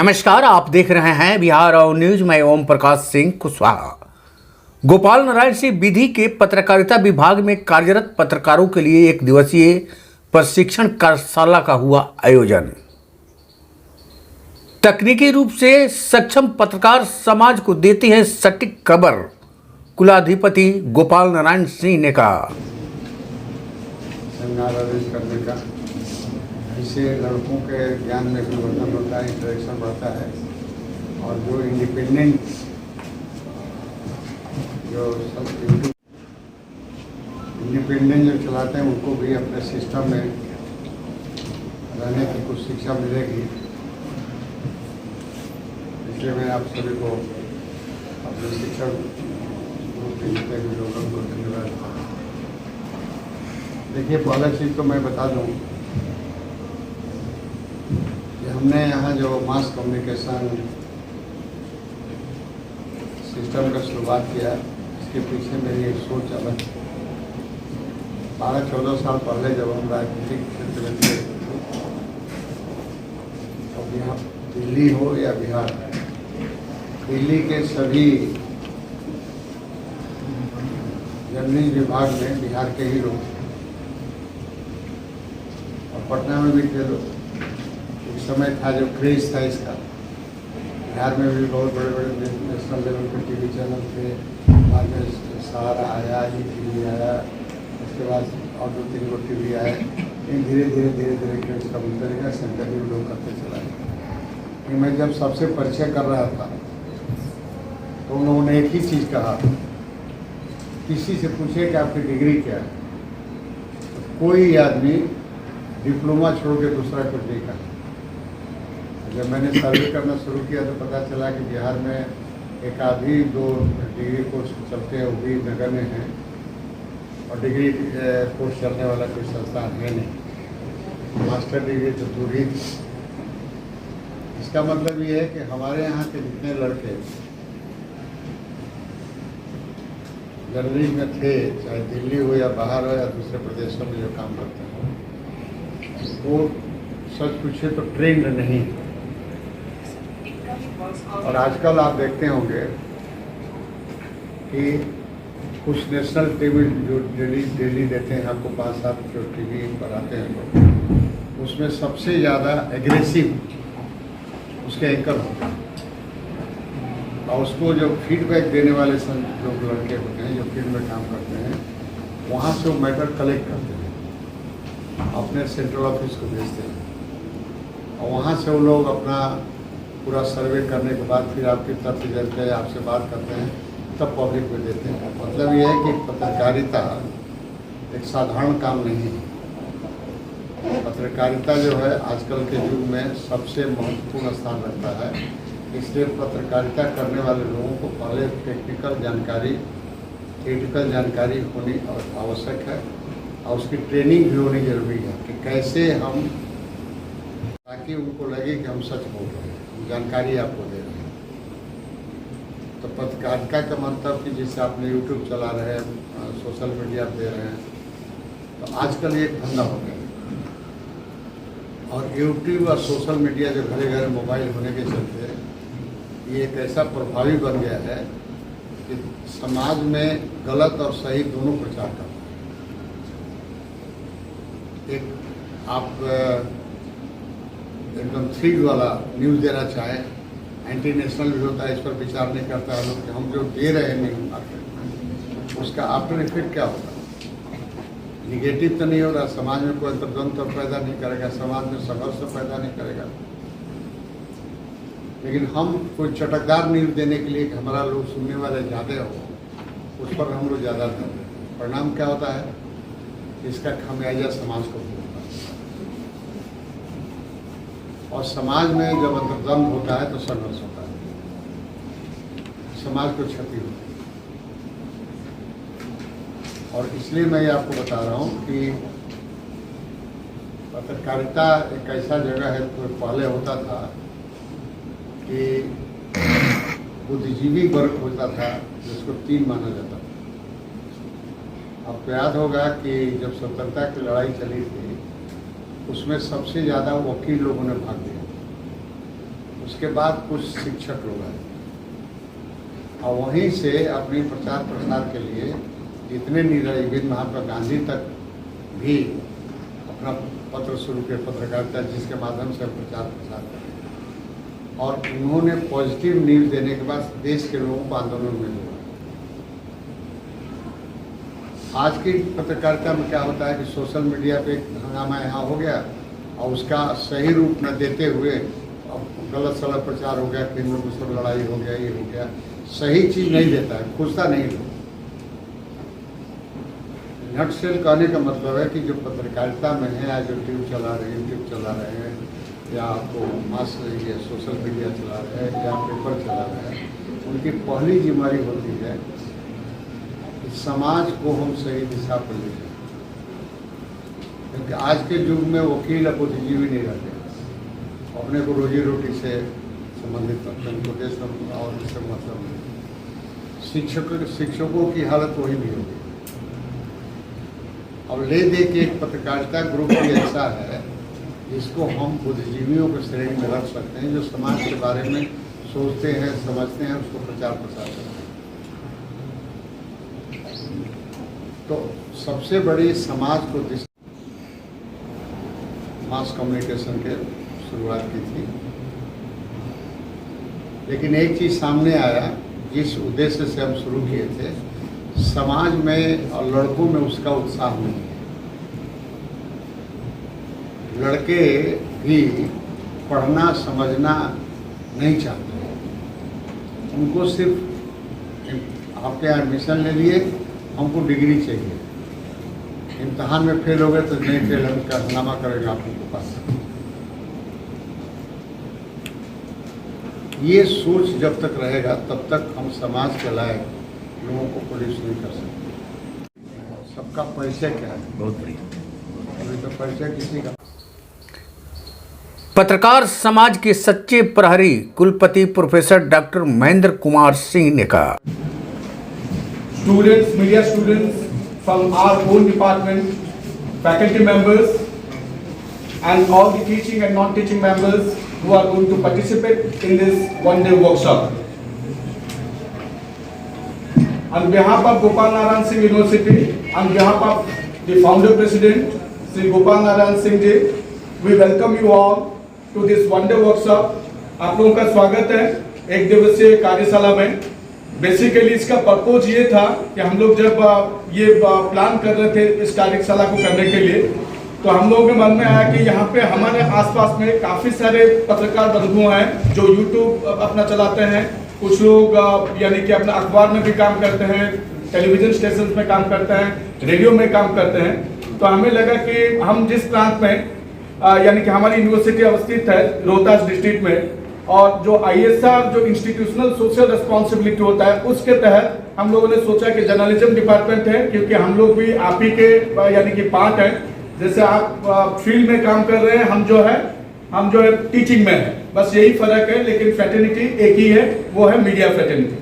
नमस्कार, आप देख रहे हैं बिहार और न्यूज में ओम प्रकाश सिंह कुशवाहा। गोपाल नारायण सिंह विधि के पत्रकारिता विभाग में कार्यरत पत्रकारों के लिए एक दिवसीय प्रशिक्षण कार्यशाला का हुआ आयोजन। तकनीकी रूप से सक्षम पत्रकार समाज को देती है सटीक खबर, कुलाधिपति गोपाल नारायण सिंह ने कहा। करने का इससे लड़कों के ज्ञान में परिवर्तन होता है, इंटरेक्शन बढ़ता है और जो इंडिपेंडेंट जो चलाते हैं उनको भी अपने सिस्टम में रहने की कुछ शिक्षा मिलेगी। इसलिए मैं आप सभी को अपने शिक्षक लोगों को धन्यवाद। देखिए, पहला चीज़ तो मैं बता दूं कि हमने यहाँ जो मास कम्युनिकेशन सिस्टम का शुरुआत किया, इसके पीछे मेरी एक सोच अलग 12-14 साल पहले जब हम राजनीतिक क्षेत्र में थे, अब यहाँ दिल्ली हो या बिहार, दिल्ली के सभी जर्नलिज्म विभाग में बिहार के ही लोग और पटना में भी थे लोग। एक समय था जो क्रेज था इसका, बिहार में भी बहुत बड़े बड़े नेशनल लेवल पे टीवी चैनल थे। बाद में सहारा आया, टीवी आया, उसके बाद और 2-3 गो टीवी आए। लेकिन धीरे धीरे क्रेज का तरीका सेंटर भी लोग करते चला गया। मैं जब सबसे परिचय कर रहा था तो उन लोगों ने एक ही चीज़ कहा, किसी से पूछे कि आपकी डिग्री क्या है, तो कोई आदमी डिप्लोमा छोड़ के दूसरा कुछ नहीं कहा। जब मैंने सर्वे करना शुरू किया तो पता चला कि बिहार में एक आधी 2 डिग्री कोर्स चलते हैं, वो भी नगर में हैं, और डिग्री कोर्स चलने वाला कोई संस्थान है नहीं। मास्टर डिग्री तो दूर ही। इसका मतलब ये है कि हमारे यहाँ के जितने लड़के जर्नलिज्म में थे, चाहे दिल्ली हो या बाहर हो या दूसरे प्रदेशों में जो काम करते हैं, वो सच पूछे तो ट्रेंड नहीं। और आजकल आप देखते होंगे कि कुछ नेशनल टीवी जो डेली देते हैं आपको 5-7 जो टीवी पर आते हैं लोग, उसमें सबसे ज़्यादा एग्रेसिव उसके एंकर होते हैं और उसको जो फीडबैक देने वाले जो लड़के होते हैं जो फील्ड में काम करते हैं, वहाँ से वो मैटर कलेक्ट करते हैं, अपने सेंट्रल ऑफिस को भेजते हैं और वहाँ से वो लोग अपना पूरा सर्वे करने के बाद फिर आपकी तथ्य जानते हैं, आपसे बात करते हैं, तब पब्लिक में देते हैं। मतलब ये है कि पत्रकारिता एक साधारण काम नहीं है। पत्रकारिता जो है आजकल के युग में सबसे महत्वपूर्ण स्थान रखता है। इसलिए पत्रकारिता करने वाले लोगों को पहले टेक्निकल जानकारी होनी आवश्यक है और उसकी ट्रेनिंग भी होनी जरूरी है कि कैसे हम, ताकि उनको लगे कि हम सच बोल रहे हैं, जानकारी आपको दे रहे हैं। तो पत्रकारिता का मतलब कि जैसे आपने यूट्यूब चला रहे हैं, सोशल मीडिया दे रहे हैं, तो आजकल ये धंधा हो गया और यूट्यूब और सोशल मीडिया जो घरे घरे मोबाइल होने के चलते ये एक ऐसा प्रभावी बन गया है कि समाज में गलत और सही दोनों प्रचार करता है। एक आप एकदम थ्रिल वाला न्यूज़ देना चाहे, एंटी नेशनल भी होता है, इस पर विचार नहीं करता है लोग कि हम जो दे रहे हैं न्यूज़ मार्केट, उसका आफ्टर इफेक्ट क्या होगा। निगेटिव तो नहीं हो रहा, समाज में कोई अंतर्द्वंद पैदा नहीं करेगा, समाज में संघर्ष पैदा नहीं करेगा। लेकिन हम कोई चटकदार न्यूज़ देने के लिए कि हमारा लोग सुनने वाले ज़्यादा हो, उस पर हम लोग ज़्यादा ध्यान देते हैं। परिणाम क्या होता है, इसका खामियाजा समाज को भुगतना है और समाज में जब अंतर्द्वंद होता है तो संघर्ष होता है, समाज को क्षति होती है। और इसलिए मैं ये आपको बता रहा हूँ कि पत्रकारिता एक ऐसा जगह है, तो पहले होता था कि बुद्धिजीवी वर्ग होता था जिसको 3 माना जाता था। आपको याद होगा कि जब स्वतंत्रता की लड़ाई चली थी, उसमें सबसे ज़्यादा वकील लोगों ने भाग लिया। उसके बाद कुछ शिक्षक लोग आए और वहीं से अपनी प्रचार प्रसार के लिए जितने निर्णय इवन महात्मा गांधी तक भी अपना पत्र शुरू किया, पत्रकारिता जिसके माध्यम से हम प्रचार प्रसार करें, और उन्होंने पॉजिटिव न्यूज़ देने के बाद देश के लोगों को आंदोलन में जोड़ा। आज की पत्रकारिता में क्या होता है कि सोशल मीडिया पे हंगामा यहाँ हो गया और उसका सही रूप न देते हुए अब गलत सलत प्रचार हो गया, केंद्र मुस्लिम लड़ाई हो गया, ये हो गया, सही चीज़ नहीं देता है, खुजता नहीं लोग। नटसेल कहने का मतलब है कि जो पत्रकारिता में है, या जो यूट्यूब चला रहे हैं या आपको मास ये सोशल मीडिया चला रहे हैं या पेपर चला रहे हैं, उनकी पहली जिम्मेदारी होती है कि समाज को हम सही दिशा पर ले जाएं। क्योंकि आज के युग में वकील बुद्धिजीवी नहीं रहते, अपने को रोजी रोटी से संबंधित रखते हैं, उनको देश और इससे मतलब नहीं। शिक्षकों की हालत वही भी होगी। अब ले दे के एक पत्रकारिता ग्रुप भी ऐसा है जिसको हम बुद्धिजीवियों के श्रेणी में रख सकते हैं, जो समाज के बारे में सोचते हैं, समझते हैं, उसको प्रचार प्रसार करते हैं। तो सबसे बड़ी समाज को मास कम्युनिकेशन के शुरुआत की थी, लेकिन एक चीज़ सामने आया, जिस उद्देश्य से हम शुरू किए थे, समाज में और लड़कों में उसका उत्साह नहीं है। लड़के भी पढ़ना समझना नहीं चाहते, उनको सिर्फ आपके यहाँ एडमिशन ले लिए, हमको डिग्री चाहिए, इम्तहान में फेल हो गए तो नहीं फेल, हम हंगामा करेंगे आप उनको पास। ये सोच जब तक रहेगा तब तक हम समाज के लायक लोगों को प्रोड्यूस नहीं कर सकते। सबका परिचय क्या है? बहुत बढ़िया। अभी तो परिचय किसी का। पत्रकार समाज के सच्चे प्रहरी कुलपति प्रोफेसर डॉक्टर महेंद्र कुमार सिंह ने कहा, Students, media students from our own department, faculty members and all the teaching and non-teaching members who are going to participate in this one-day workshop. On behalf of Gopal Narayan Singh University, on behalf of the founder president, Sri Gopal Narayan Singh ji, we welcome you all to this one-day workshop. आप लोगों का स्वागत है एक दिवसीय कार्यशाला में। Basically इसका पर्पज ये था कि हम लोग जब ये प्लान कर रहे थे इस कार्यशाला को करने के लिए, तो हम लोगों के मन में आया कि यहाँ पे हमारे आसपास में काफ़ी सारे पत्रकार बंधु हैं जो यूट्यूब अपना चलाते हैं, कुछ लोग यानी कि अपना अखबार में भी काम करते हैं, टेलीविज़न स्टेशन में काम करते हैं, रेडियो में काम करते हैं। तो हमें लगा कि हम जिस प्रांत में यानी कि हमारी यूनिवर्सिटी अवस्थित है रोहतास डिस्ट्रिक्ट में, और जो ISR जो इंस्टीट्यूशनल सोशल रिस्पॉन्सिबिलिटी होता है उसके तहत हम लोगों ने सोचा कि जर्नलिज्म डिपार्टमेंट है, क्योंकि हम लोग भी आप ही के यानी कि पार्ट हैं। जैसे आप फील्ड में काम कर रहे हैं, हम जो है टीचिंग में है, बस यही फर्क है, लेकिन फ्रेटर्निटी एक ही है, वो है मीडिया फ्रेटर्निटी।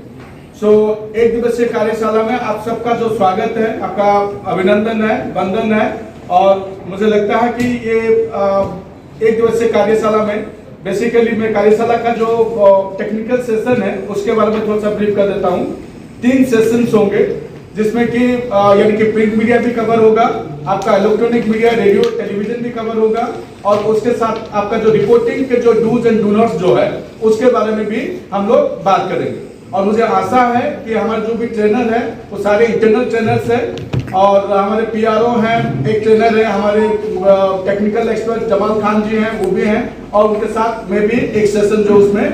सो एक दिवसीय कार्यशाला में आप सबका जो स्वागत है, आपका अभिनंदन है, वंदन है। और मुझे लगता है कि ये एक दिवसीय कार्यशाला में बेसिकली मैं कार्यशाला का जो टेक्निकल सेशन है उसके बारे में थोड़ा सा ब्रीफ कर देता हूँ। 3 सेशंस होंगे, जिसमें कि यानी कि प्रिंट मीडिया भी कवर होगा, आपका इलेक्ट्रॉनिक मीडिया, रेडियो, टेलीविजन भी कवर होगा, और उसके साथ आपका जो रिपोर्टिंग के जो डूज एंड डू नॉट्स जो है उसके बारे में भी हम लोग बात करेंगे। और मुझे आशा है कि हमारे जो भी ट्रेनर है वो सारे इंटरनल ट्रेनर्स हैं, और हमारे PRO हैं, एक ट्रेनर है हमारे टेक्निकल एक्सपर्ट जमाल खान जी हैं, वो भी हैं, और उनके साथ मैं भी एक सेशन जो उसमें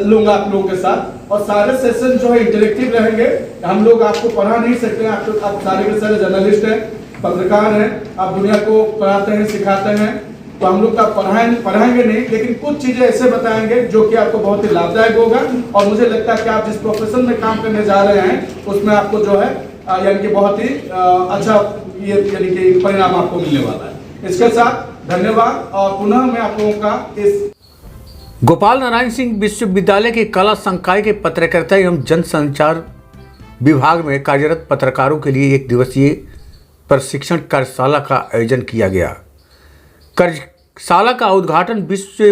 लूंगा आप लोगों के साथ। और सारे सेशन जो है इंटरेक्टिव रहेंगे। हम लोग आपको पढ़ा नहीं सकते हैं, आप सारे के सारे जर्नलिस्ट हैं, पत्रकार हैं, आप दुनिया को पढ़ाते हैं, सिखाते हैं, तो हम लोग तो आप पढ़ाएंगे नहीं, लेकिन कुछ चीजें ऐसे बताएंगे जो कि आपको बहुत ही लाभदायक होगा। और मुझे लगता है कि आप जिस प्रोफेशन में काम करने जा रहे हैं उसमें आपको जो है यानी कि बहुत ही अच्छा ये यानी कि परिणाम आपको मिलने वाला है। इसके साथ धन्यवाद, और पुनः मैं आप लोगों का इस गोपाल नारायण सिंह विश्वविद्यालय के कला संकाय के पत्रकारिता एवं जनसंचार विभाग में कार्यरत पत्रकारों के लिए एक दिवसीय प्रशिक्षण कार्यशाला का आयोजन किया गया। कार्यशाला का उद्घाटन विश्व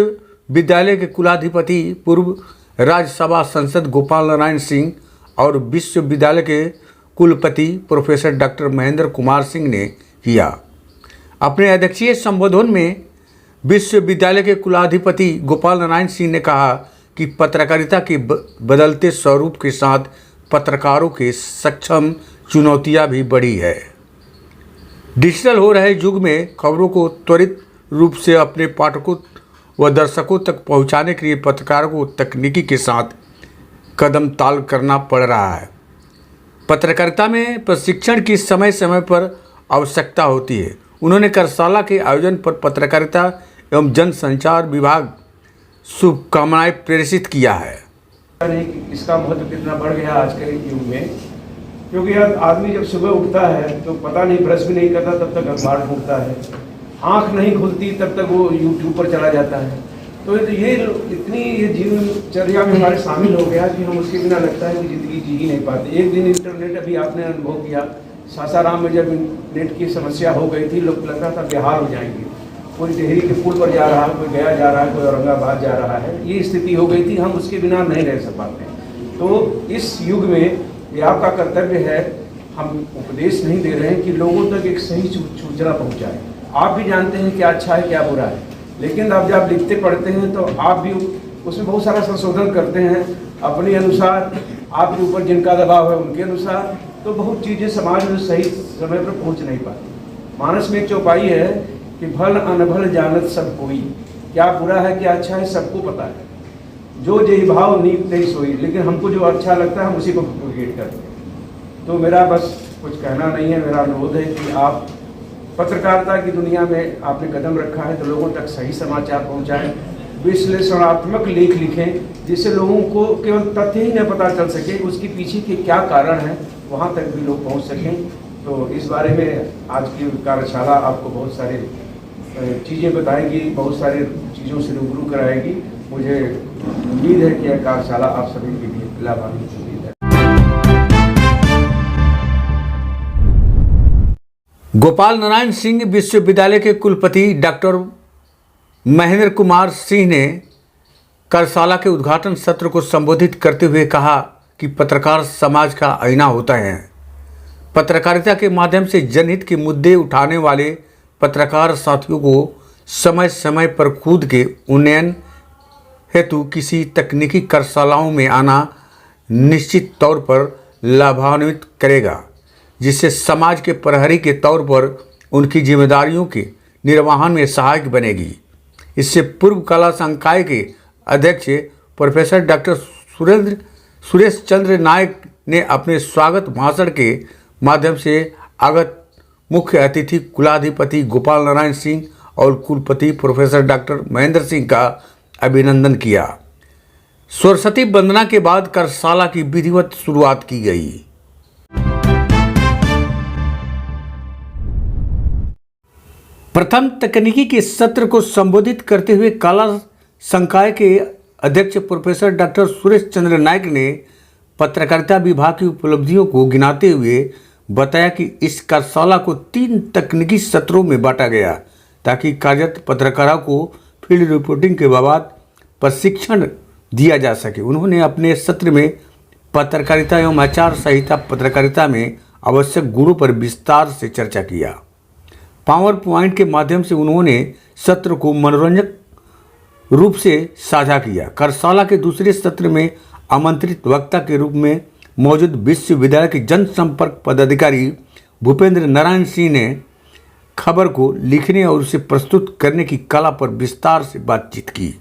विद्यालय के कुलाधिपति पूर्व राज्यसभा सांसद गोपाल नारायण सिंह और विश्वविद्यालय के कुलपति प्रोफेसर डॉक्टर महेंद्र कुमार सिंह ने किया। अपने अध्यक्षीय संबोधन में विश्वविद्यालय के कुलाधिपति गोपाल नारायण सिंह ने कहा कि पत्रकारिता के बदलते स्वरूप के साथ पत्रकारों के सक्षम चुनौतियां भी बढ़ी है। डिजिटल हो रहे युग में खबरों को त्वरित रूप से अपने पाठकों व दर्शकों तक पहुंचाने के लिए पत्रकारों को तकनीकी के साथ कदम ताल करना पड़ रहा है। पत्रकारिता में प्रशिक्षण की समय समय पर आवश्यकता होती है। उन्होंने कार्यशाला के आयोजन पर पत्रकारिता एवं जनसंचार विभाग शुभकामनाएं प्रेषित किया है। नहीं कि इसका महत्व कितना बढ़ गया आज के युग में, क्योंकि अब आदमी जब सुबह उठता है तो पता नहीं, ब्रश भी नहीं करता तब तक अखबार ढूंढता है, आंख नहीं खुलती तब तक वो यूट्यूब पर चला जाता है। तो ये इतनी ये जीवनचर्या में हमारे शामिल हो गया कि हम उसके बिना लगता है कि ज़िंदगी जी ही नहीं पाते। एक दिन इंटरनेट, अभी आपने अनुभव किया, सासाराम में जब नेट की समस्या हो गई थी, लोग लगता था बिहार हो जाएंगे। कोई टेहरी के पुल पर जा रहा है, कोई गया जा रहा है, कोई औरंगाबाद जा रहा है, ये स्थिति हो गई थी। हम उसके बिना नहीं रह सक पाते। तो इस युग में ये आपका कर्तव्य है, हम उपदेश नहीं दे रहे हैं कि लोगों तक एक सही सूचना पहुँचाएँ। आप भी जानते हैं क्या अच्छा है क्या बुरा है, लेकिन अब जब लिखते पढ़ते हैं तो आप भी उसमें बहुत सारा संशोधन करते हैं अपने अनुसार, आपके ऊपर जिनका दबाव है उनके अनुसार। तो बहुत चीज़ें समाज में सही समय पर पहुंच नहीं पाती। मानस में एक चौपाई है कि भल अनभल जानत सब कोई, क्या बुरा है क्या अच्छा है सबको पता है, जो जय भाव नीत नहीं सोई, लेकिन हमको जो अच्छा लगता है हम उसी को प्रोपेगेट करते हैं। तो मेरा बस कुछ कहना नहीं है, मेरा अनुरोध है कि आप पत्रकारिता की दुनिया में आपने कदम रखा है तो लोगों तक सही समाचार पहुंचाएं, विश्लेषणात्मक लेख लिखें, जिससे लोगों को केवल तथ्य ही न पता चल सके, उसके पीछे के क्या कारण हैं वहाँ तक भी लोग पहुँच सकें। तो इस बारे में आज की कार्यशाला आपको बहुत सारे चीज़ें बताएगी, बहुत सारी चीज़ों से रूबरू कराएगी। मुझे उम्मीद है कि यह कार्यशाला आप सभी के लिए लाभान्वित होगी। गोपाल नारायण सिंह विश्वविद्यालय के कुलपति डॉक्टर महेंद्र कुमार सिंह ने कार्यशाला के उद्घाटन सत्र को संबोधित करते हुए कहा कि पत्रकार समाज का आईना होता है। पत्रकारिता के माध्यम से जनहित के मुद्दे उठाने वाले पत्रकार साथियों को समय समय पर खुद के उन्नयन हेतु किसी तकनीकी कार्यशालाओं में आना निश्चित तौर पर लाभान्वित करेगा, जिससे समाज के प्रहरी के तौर पर उनकी जिम्मेदारियों के निर्वहन में सहायक बनेगी। इससे पूर्व कला संकाय के अध्यक्ष प्रोफेसर डॉक्टर सुरेश चंद्र नायक ने अपने स्वागत भाषण के माध्यम से आगत मुख्य अतिथि कुलाधिपति गोपाल नारायण सिंह और कुलपति प्रोफेसर डॉक्टर महेंद्र सिंह का अभिनंदन किया। सरस्वती वंदना के बाद कार्यशाला की विधिवत शुरुआत की गई। प्रथम तकनीकी के सत्र को संबोधित करते हुए कला संकाय के अध्यक्ष प्रोफेसर डॉक्टर सुरेश चंद्र नायक ने पत्रकारिता विभाग की उपलब्धियों को गिनाते हुए बताया कि इस कार्यशाला को 3 तकनीकी सत्रों में बांटा गया ताकि कार्यरत पत्रकारों को फील्ड रिपोर्टिंग के बाद प्रशिक्षण दिया जा सके। उन्होंने अपने सत्र में पत्रकारिता एवं आचार संहिता पत्रकारिता में आवश्यक गुणों पर विस्तार से चर्चा किया। पावर पॉइंट के माध्यम से उन्होंने सत्र को मनोरंजक रूप से साझा किया। कार्यशाला के दूसरे सत्र में आमंत्रित वक्ता के रूप में मौजूद विश्वविद्यालय के जनसंपर्क पदाधिकारी भूपेंद्र नारायण सिंह ने खबर को लिखने और उसे प्रस्तुत करने की कला पर विस्तार से बातचीत की।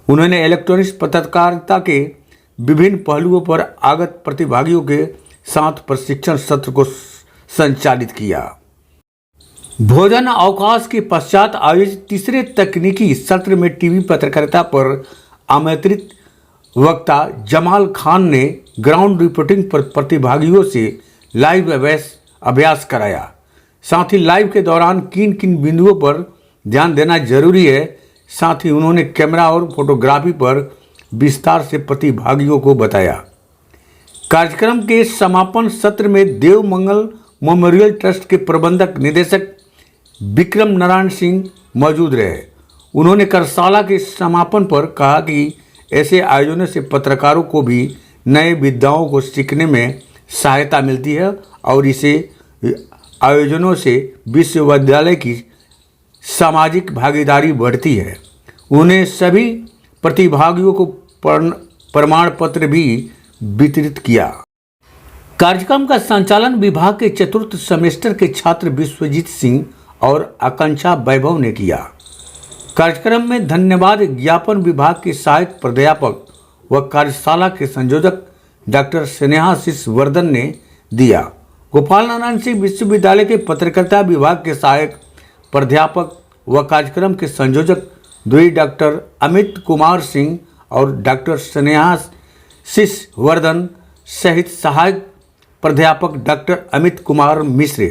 उन्होंने इलेक्ट्रॉनिक्स पत्रकारिता के विभिन्न पहलुओं पर आगत प्रतिभागियों के साथ प्रशिक्षण सत्र को संचालित किया। भोजन अवकाश के पश्चात आयोजित तीसरे तकनीकी सत्र में टीवी पत्रकारिता पर आमंत्रित वक्ता जमाल खान ने ग्राउंड रिपोर्टिंग पर प्रतिभागियों से लाइव अभ्यास कराया। साथ ही लाइव के दौरान किन किन बिंदुओं पर ध्यान देना जरूरी है। साथ ही उन्होंने कैमरा और फोटोग्राफी पर विस्तार से प्रतिभागियों को बताया। कार्यक्रम के समापन सत्र में देव मंगल मेमोरियल ट्रस्ट के प्रबंधक निदेशक विक्रम नारायण सिंह मौजूद रहे। उन्होंने कार्यशाला के समापन पर कहा कि ऐसे आयोजनों से पत्रकारों को भी नए विद्याओं को सीखने में सहायता मिलती है और इसे आयोजनों से विश्वविद्यालय की सामाजिक भागीदारी बढ़ती है। उन्हें सभी प्रतिभागियों को प्रमाण पत्र भी वितरित किया। कार्यक्रम का संचालन विभाग के चतुर्थ सेमेस्टर के छात्र विश्वजीत सिंह और आकांक्षा वैभव ने किया। कार्यक्रम में धन्यवाद ज्ञापन विभाग के सहायक प्राध्यापक व कार्यशाला के संयोजक डॉक्टर स्नेहाशीष वर्धन ने दिया। गोपाल नारायण सिंह विश्वविद्यालय के पत्रकारिता विभाग के सहायक प्राध्यापक व कार्यक्रम के संयोजक द्वय डॉक्टर अमित कुमार सिंह और डॉक्टर स्नेहाशीष वर्धन सहित सहायक प्राध्यापक डॉक्टर अमित कुमार मिश्र